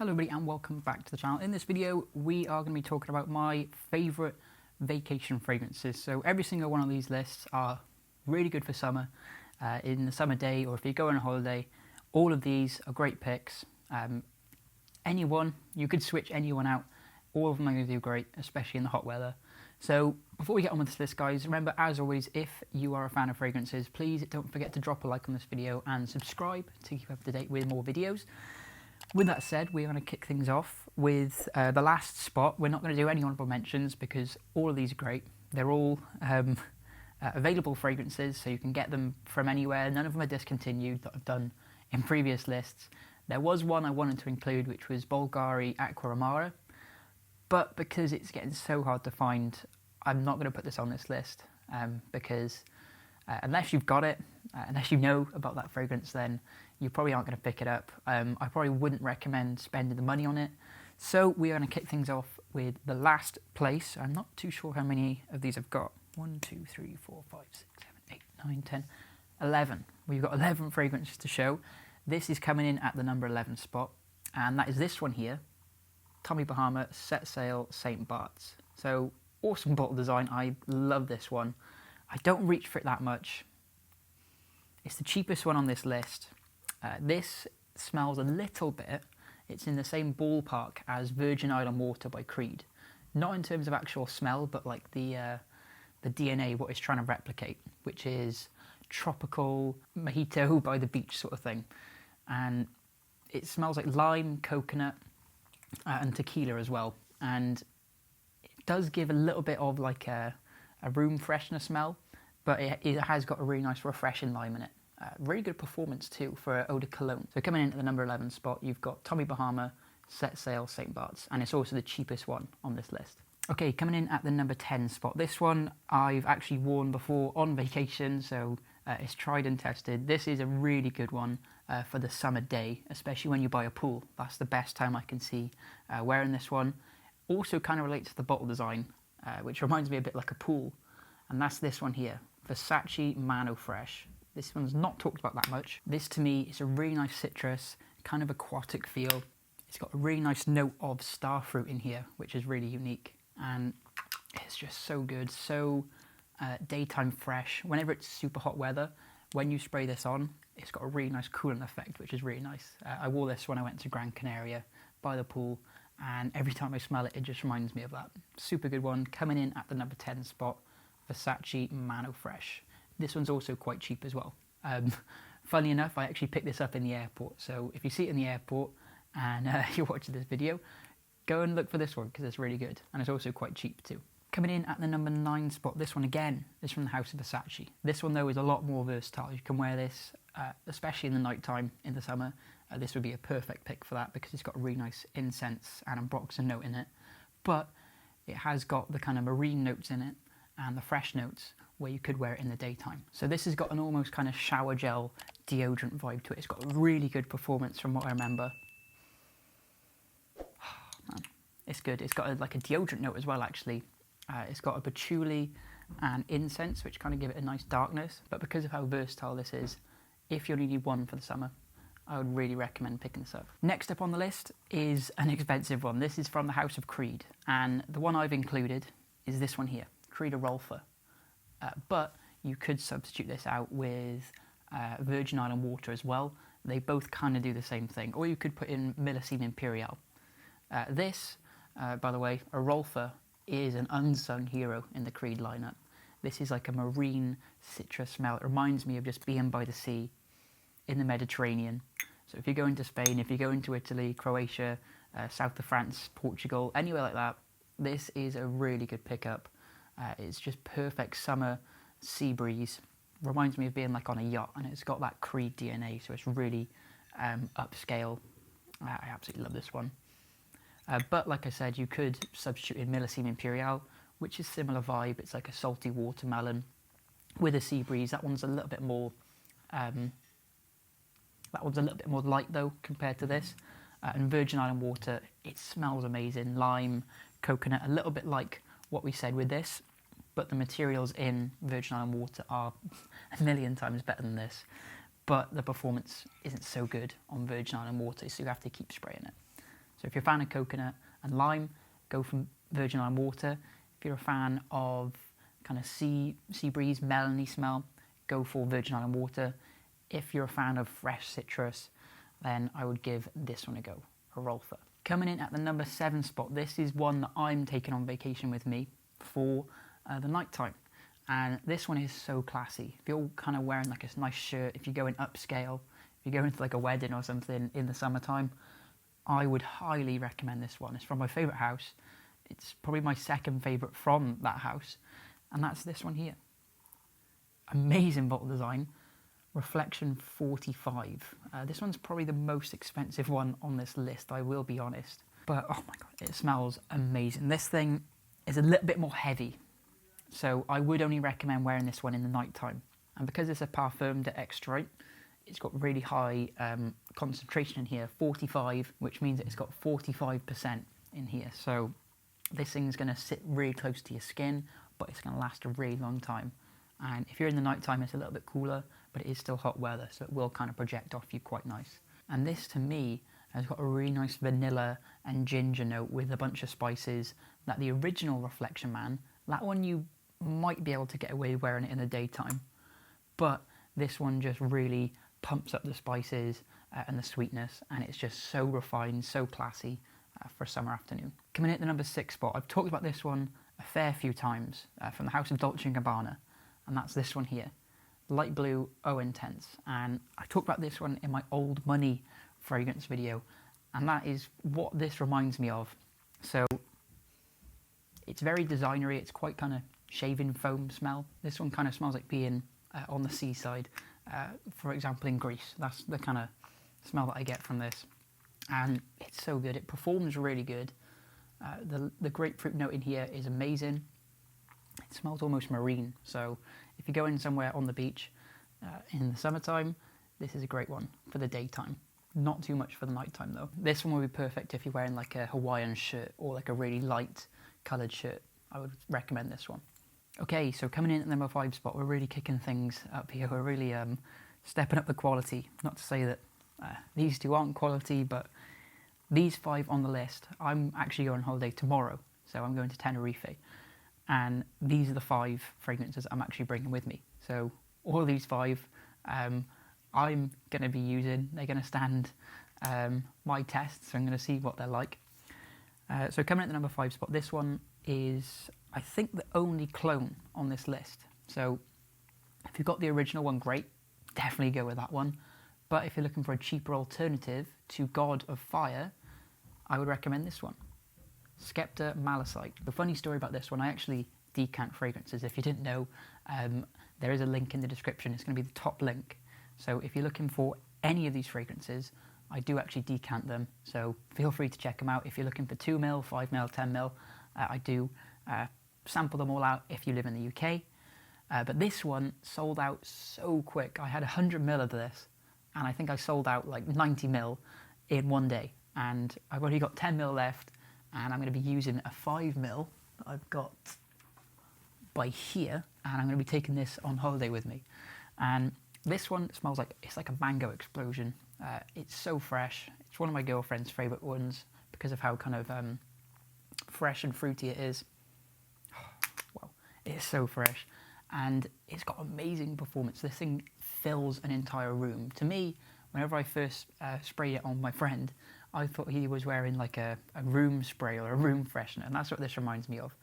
Hello everybody and welcome back to the channel. In this video we are going to be talking about my favourite vacation fragrances. So every single one of these lists are really good for summer, in the summer day, or if you go on a holiday. All of these are great picks. Anyone, you could switch anyone out. All of them are going to do great, especially in the hot weather. So before we get on with this list, guys, remember, as always, if you are a fan of fragrances, please don't forget to drop a like on this video and subscribe to keep up to date with more videos. With that said, we're going to kick things off with the last spot. We're not going to do any honourable mentions because all of these are great. They're all available fragrances, so you can get them from anywhere. None of them are discontinued that I've done in previous lists. There was one I wanted to include, which was Bulgari Acqua Amara, but because it's getting so hard to find, I'm not going to put this on this list because unless you've got it, unless you know about that fragrance, then you probably aren't going to pick it up. I probably wouldn't recommend spending the money on it. So we're going to kick things off with the last place. I'm not too sure how many of these I've got. 1, 2, 3, 4, 5, 6, 7, 8, 9, 10, 11. We've got 11 fragrances to show. This is coming in at the number 11 spot, and that is this one here, Tommy Bahama Set Sail St. Bart's. So awesome bottle design. I love this one. I don't reach for it that much. It's the cheapest one on this list. This smells a little bit, it's in the same ballpark as Virgin Island Water by Creed. Not in terms of actual smell, but like the DNA, what it's trying to replicate, which is tropical mojito by the beach sort of thing. And it smells like lime, coconut, and tequila as well. And it does give a little bit of like a room freshener smell, but it has got a really nice refreshing lime in it. Really good performance too for eau de cologne. So coming in at the number 11 spot, you've got Tommy Bahama Set Sail St. Bart's, and it's also the cheapest one on this list. Okay, coming in at the number 10 spot. This one I've actually worn before on vacation, so it's tried and tested. This is a really good one for the summer day, especially when you buy a pool. That's the best time I can see wearing this one. Also kind of relates to the bottle design, which reminds me a bit like a pool, and that's this one here, Versace Man Eau Fraiche. This one's not talked about that much. This to me is a really nice citrus, kind of aquatic feel. It's got a really nice note of starfruit in here, which is really unique. And it's just so good, so daytime fresh. Whenever it's super hot weather, when you spray this on, it's got a really nice cooling effect, which is really nice. I wore this when I went to Gran Canaria by the pool, and every time I smell it, it just reminds me of that. Super good one. Coming in at the number 10 spot, Versace Man Eau Fraiche. This one's also quite cheap as well. Funnily enough, I actually picked this up in the airport. So if you see it in the airport and you're watching this video, go and look for this one because it's really good. And it's also quite cheap too. Coming in at the number 9 spot, this one again is from the House of Versace. This one though is a lot more versatile. You can wear this, especially in the night time in the summer. This would be a perfect pick for that because it's got a really nice incense and ambroxan note in it. But it has got the kind of marine notes in it and the fresh notes where you could wear it in the daytime. So this has got an almost kind of shower gel deodorant vibe to it. It's got a really good performance from what I remember. Oh, man, it's good. It's got like a deodorant note as well, actually. It's got a patchouli and incense, which kind of give it a nice darkness. But because of how versatile this is, if you only need one for the summer, I would really recommend picking this up. Next up on the list is an expensive one. This is from the House of Creed, and the one I've included is this one here, Creed Arolas. But you could substitute this out with Virgin Island Water as well. They both kind of do the same thing. Or you could put in Millésime Impérial. This, by the way, Arolas is an unsung hero in the Creed lineup. This is like a marine citrus smell. It reminds me of just being by the sea in the Mediterranean. So if you go into Spain, if you go into Italy, Croatia, south of France, Portugal, anywhere like that, this is a really good pickup. It's just perfect summer sea breeze. Reminds me of being like on a yacht, and it's got that Creed DNA, so it's really upscale. I absolutely love this one. But like I said, you could substitute in Millésime Impérial, which is similar vibe. It's like a salty watermelon with a sea breeze. That one's a little bit more. That one's a little bit more light though compared to this. And Virgin Island Water, it smells amazing. Lime, coconut, a little bit like what we said with this. But the materials in Virgin Island Water are a million times better than this. But the performance isn't so good on Virgin Island Water, so you have to keep spraying it. So if you're a fan of coconut and lime, go for virgin lime water. If you're a fan of kind of sea breeze, melony smell, go for virgin lime water. If you're a fan of fresh citrus, then I would give this one a go, Arolas. Coming in at the number 7 spot, this is one that I'm taking on vacation with me for the night time. And this one is so classy. If you're kind of wearing like a nice shirt, if you're going upscale, if you're going to like a wedding or something in the summertime, I would highly recommend this one. It's from my favourite house. It's probably my second favourite from that house, and that's this one here. Amazing bottle design, Reflection 45. This one's probably the most expensive one on this list, I will be honest. But oh my god, it smells amazing. This thing is a little bit more heavy, so I would only recommend wearing this one in the night time. And because it's a Parfum d'Extrait, it's got really high concentration in here, 45, which means that it's got 45% in here. So this thing's going to sit really close to your skin, but it's going to last a really long time. And if you're in the night time, it's a little bit cooler, but it is still hot weather, so it will kind of project off you quite nice. And this, to me, has got a really nice vanilla and ginger note with a bunch of spices that the original Reflection Man, that one you might be able to get away wearing it in the daytime, but this one just really pumps up the spices and the sweetness, and it's just so refined, so classy for a summer afternoon. Coming in at the number 6 spot, I've talked about this one a fair few times from the house of Dolce & Gabbana, and that's this one here, Light Blue Eau Intense. And I talked about this one in my Old Money fragrance video, and that is what this reminds me of. So it's very designery, it's quite kind of shaving foam smell. This one kind of smells like being on the seaside, for example in Greece. That's the kind of smell that I get from this, and it's so good. It performs really good. The grapefruit note in here is amazing. It smells almost marine, so if you're going somewhere on the beach in the summertime, this is a great one for the daytime. Not too much for the nighttime though. This one would be perfect if you're wearing like a Hawaiian shirt or like a really light coloured shirt. I would recommend this one. Okay, so coming in at the number 5 spot, we're really kicking things up here. We're really stepping up the quality. Not to say that these two aren't quality, but these 5 on the list, I'm actually going on holiday tomorrow, so I'm going to Tenerife, and these are the 5 fragrances I'm actually bringing with me. So all of these 5 I'm going to be using. They're going to stand my tests, so I'm going to see what they're like. So coming at the number 5 spot, this one is, I think, the only clone on this list. So if you've got the original one, great, definitely go with that one. But if you're looking for a cheaper alternative to God of Fire, I would recommend this one, Spectre Malite. The funny story about this one, I actually decant fragrances. If you didn't know, there is a link in the description. It's going to be the top link. So if you're looking for any of these fragrances, I do actually decant them. So feel free to check them out. If you're looking for 2ml, 5ml, 10ml, I do sample them all out if you live in the UK. But this one sold out so quick. I had 100ml of this, and I think I sold out like 90ml in one day. And I've only got 10ml left, and I'm going to be using a 5ml that I've got by here, and I'm going to be taking this on holiday with me. And this one smells like, it's like a mango explosion. It's so fresh. It's one of my girlfriend's favourite ones because of how kind of fresh and fruity it is. Wow, it is so fresh, and it's got amazing performance. This thing fills an entire room. To me, whenever I first sprayed it on my friend, I thought he was wearing like a room spray or a room freshener, and that's what this reminds me of.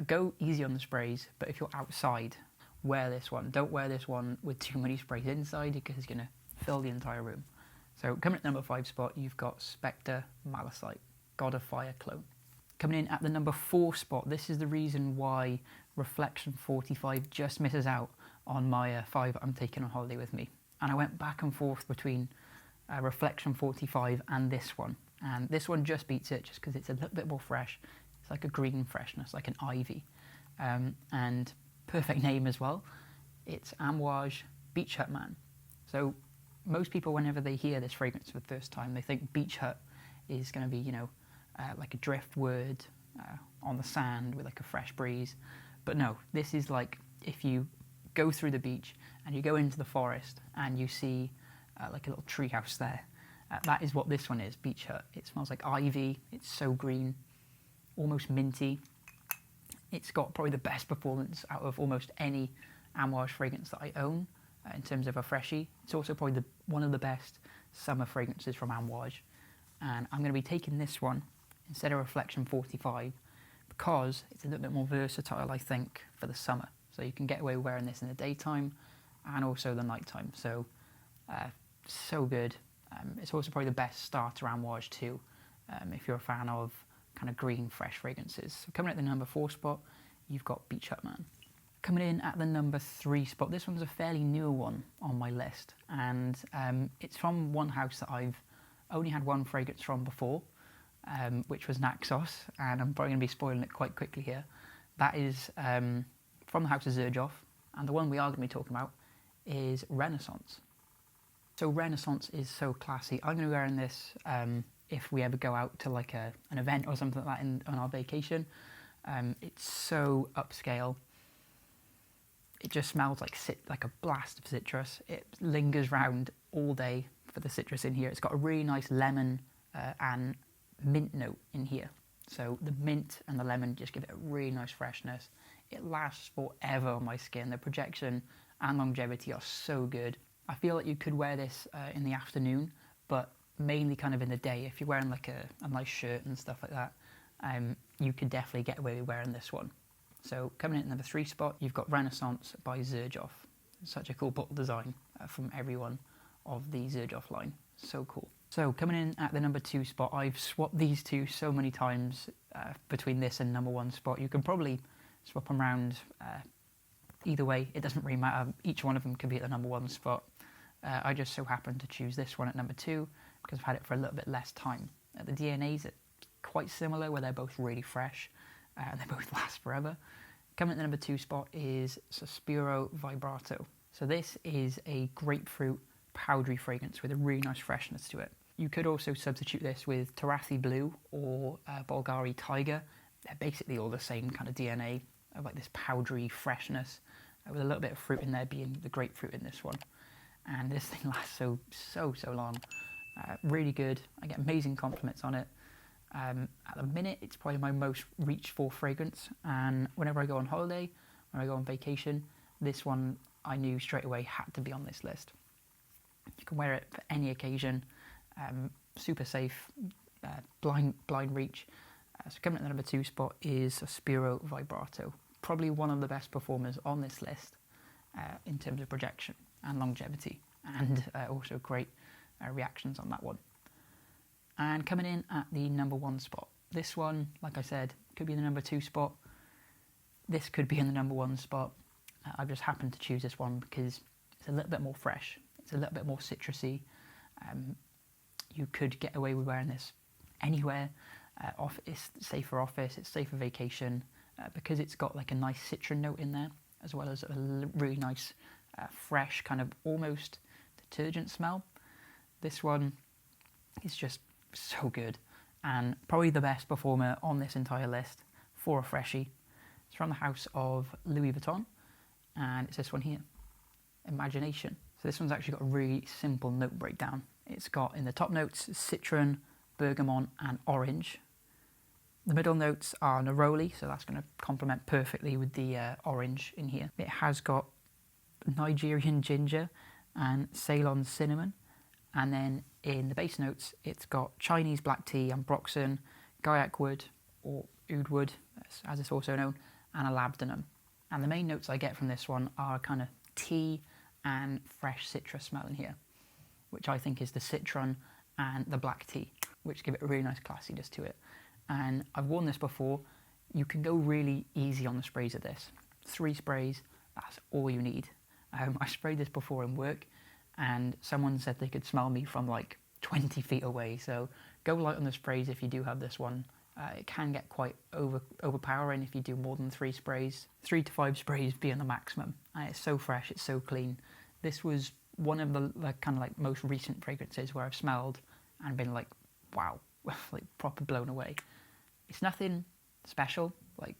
Go easy on the sprays, but if you're outside, wear this one. Don't wear this one with too many sprays inside because it's going to fill the entire room. So coming at number 5 spot, you've got Spectre Malite, God of Fire clone. Coming in at the number 4 spot, this is the reason why Reflection 45 just misses out on my 5 I'm taking on holiday with me. And I went back and forth between Reflection 45 and this one. And this one just beats it just because it's a little bit more fresh. It's like a green freshness, like an ivy. And perfect name as well. It's Amouage Beach Hut Man. So most people, whenever they hear this fragrance for the first time, they think beach hut is going to be, you know, like a driftwood on the sand with like a fresh breeze. But no, this is like if you go through the beach and you go into the forest and you see like a little tree house there, That is what this one is, Beach Hut. It smells like ivy, it's so green, almost minty. It's got probably the best performance out of almost any Amouage fragrance that I own in terms of a freshie. It's also probably one of the best summer fragrances from Amouage. And I'm going to be taking this one instead of Reflection 45 because it's a little bit more versatile, I think, for the summer. So you can get away with wearing this in the daytime and also the nighttime. So, so good. It's also probably the best starter Amouage too, if you're a fan of kind of green, fresh fragrances. So coming at the number 4 spot, you've got Beach Hut Man. Coming in at the number 3 spot, this one's a fairly newer one on my list, and it's from one house that I've only had one fragrance from before, which was Naxos, and I'm probably going to be spoiling it quite quickly here. That is from the house of Xerjoff, and the one we are going to be talking about is Renaissance. So Renaissance is so classy. I'm going to be wearing this if we ever go out to like an event or something like that on our vacation. It's so upscale. It just smells like a blast of citrus. It lingers round all day for the citrus in here. It's got a really nice lemon and mint note in here. So the mint and the lemon just give it a really nice freshness. It lasts forever on my skin. The projection and longevity are so good. I feel like you could wear this in the afternoon, but mainly kind of in the day. If you're wearing like a nice shirt and stuff like that, you could definitely get away with wearing this one. So coming in at number 3 spot, you've got Renaissance by Xerjoff. Such a cool bottle design from everyone of the Xerjoff line. So cool. So coming in at the number 2 spot, I've swapped these two so many times between this and number 1 spot. You can probably swap them around either way. It doesn't really matter. Each one of them could be at the number 1 spot. I just so happened to choose this one at number 2 because I've had it for a little bit less time. The DNAs are quite similar, where they're both really fresh and they both last forever. Coming at the number 2 spot is Spectre Vibrato. So this is a grapefruit powdery fragrance with a really nice freshness to it. You could also substitute this with Tarathy Blue or Bulgari Tiger. They're basically all the same kind of DNA of like this powdery freshness with a little bit of fruit in there, being the grapefruit in this one. And this thing lasts so long. Really good. I get amazing compliments on it. At the minute, it's probably my most reached for fragrance, and whenever I go on holiday, when I go on vacation, this one I knew straight away had to be on this list. You can wear it for any occasion, super safe, blind reach. So coming at the number 2 spot is Spectre Vibrato, probably one of the best performers on this list in terms of projection and longevity, and also great reactions on that one. And coming in at the number 1 spot, this one, like I said, could be in the number 2 spot. This could be in the number 1 spot. I've just happened to choose this one because it's a little bit more fresh. It's a little bit more citrusy. You could get away with wearing this anywhere. It's safe for office, it's safe for vacation, because it's got like a nice citron note in there, as well as a really nice, fresh, kind of almost detergent smell. This one is just so good, and probably the best performer on this entire list for a freshie. It's from the house of Louis Vuitton, and it's this one here, Imagination. So this one's actually got a really simple note breakdown. It's got in the top notes citron, bergamot and orange. The middle notes are neroli, so that's going to complement perfectly with the orange in here. It has got Nigerian ginger and Ceylon cinnamon. And then in the base notes, it's got Chinese black tea, ambroxan, gaiac wood, or oud wood, as it's also known, and a labdanum. And the main notes I get from this one are kind of tea and fresh citrus smell in here, which I think is the citron and the black tea, which give it a really nice classiness to it. And I've worn this before. You can go really easy on the sprays of this. 3 sprays, that's all you need. I sprayed this before in work, and someone said they could smell me from like 20 feet away. So go light on the sprays if you do have this one. It can get quite overpowering if you do more than 3 sprays. 3 to 5 sprays being the maximum. And it's so fresh, it's so clean. This was one of the kind of like most recent fragrances where I've smelled and been like, wow, like proper blown away. It's nothing special. Like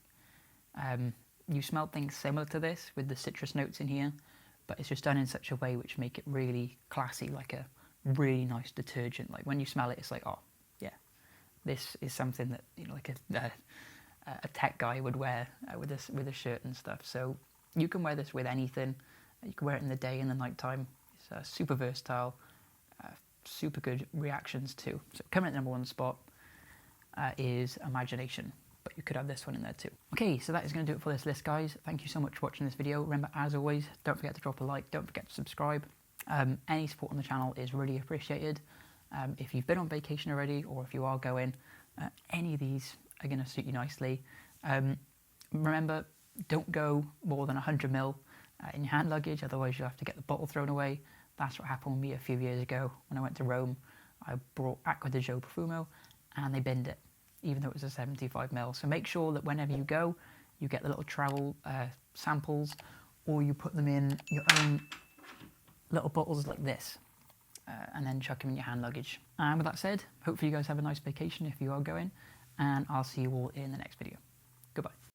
you smell things similar to this with the citrus notes in here, but it's just done in such a way which make it really classy, like a really nice detergent. Like when you smell it, it's like, oh yeah, this is something that, you know, like a tech guy would wear with a shirt and stuff. So you can wear this with anything. You can wear it in the day and the night time. It's super versatile, super good reactions too. So coming at #1 spot is Imagination, but you could have this one in there too. Okay, so that is going to do it for this list, guys. Thank you so much for watching this video. Remember, as always, don't forget to drop a like, don't forget to subscribe. Any support on the channel is really appreciated. If you've been on vacation already, or if you are going, any of these are going to suit you nicely. Remember, don't go more than 100 ml in your hand luggage, otherwise you'll have to get the bottle thrown away. That's what happened with me a few years ago when I went to Rome. I brought Acqua di Gio Profumo and they binned it, even though it was a 75 ml. So make sure that whenever you go, you get the little travel samples, or you put them in your own little bottles like this, and then chuck them in your hand luggage. And with that said, hopefully you guys have a nice vacation if you are going, and I'll see you all in the next video. Goodbye.